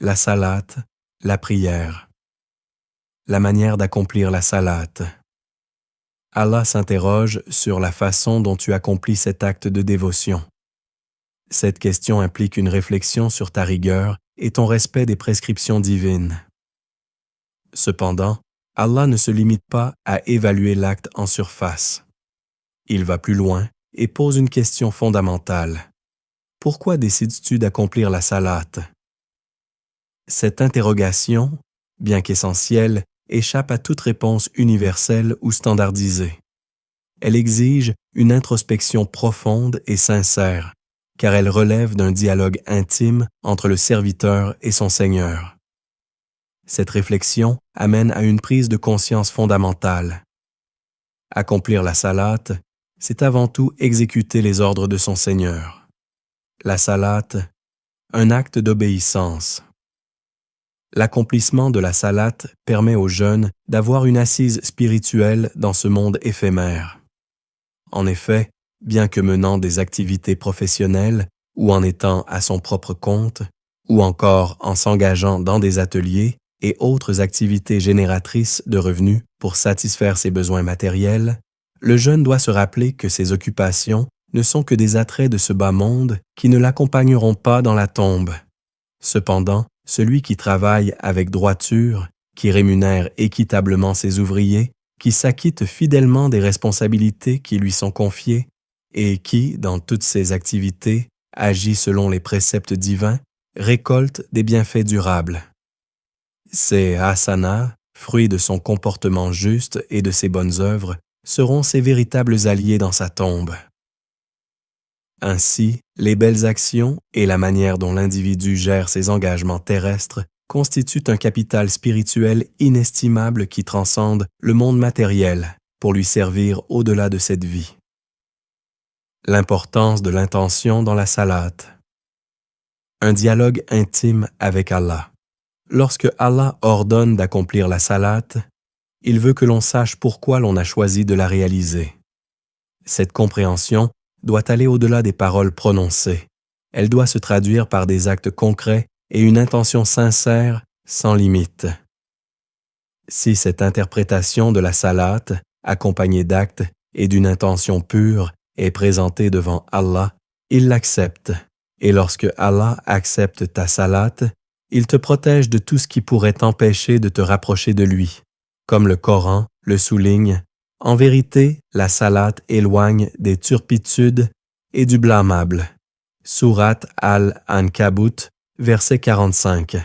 la salate, la prière. La manière d'accomplir la salate. Allah s'interroge sur la façon dont tu accomplis cet acte de dévotion. Cette question implique une réflexion sur ta rigueur et ton respect des prescriptions divines. Cependant, Allah ne se limite pas à évaluer l'acte en surface. Il va plus loin et pose une question fondamentale. Pourquoi décides-tu d'accomplir la salate? Cette interrogation, bien qu'essentielle, échappe à toute réponse universelle ou standardisée. Elle exige une introspection profonde et sincère, car elle relève d'un dialogue intime entre le serviteur et son Seigneur. Cette réflexion amène à une prise de conscience fondamentale. Accomplir la salate, c'est avant tout exécuter les ordres de son Seigneur. La salate, un acte d'obéissance. L'accomplissement de la salate permet aux jeunes d'avoir une assise spirituelle dans ce monde éphémère. En effet, bien que menant des activités professionnelles ou en étant à son propre compte, ou encore en s'engageant dans des ateliers et autres activités génératrices de revenus pour satisfaire ses besoins matériels, le jeune doit se rappeler que ses occupations ne sont que des attraits de ce bas monde qui ne l'accompagneront pas dans la tombe. Cependant, celui qui travaille avec droiture, qui rémunère équitablement ses ouvriers, qui s'acquitte fidèlement des responsabilités qui lui sont confiées et qui, dans toutes ses activités, agit selon les préceptes divins, récolte des bienfaits durables. Ces hasanah, fruits de son comportement juste et de ses bonnes œuvres, seront ses véritables alliés dans sa tombe. Ainsi, les belles actions et la manière dont l'individu gère ses engagements terrestres constituent un capital spirituel inestimable qui transcende le monde matériel pour lui servir au-delà de cette vie. L'importance de l'intention dans la salate. Un dialogue intime avec Allah. Lorsque Allah ordonne d'accomplir la salate, il veut que l'on sache pourquoi l'on a choisi de la réaliser. Cette compréhension doit aller au-delà des paroles prononcées. Elle doit se traduire par des actes concrets et une intention sincère, sans limite. Si cette interprétation de la salate, accompagnée d'actes et d'une intention pure, est présentée devant Allah, il l'accepte. Et lorsque Allah accepte ta salate, il te protège de tout ce qui pourrait t'empêcher de te rapprocher de lui. Comme le Coran le souligne, en vérité, la salate éloigne des turpitudes et du blâmable. Sourate Al-Ankabut, verset 45.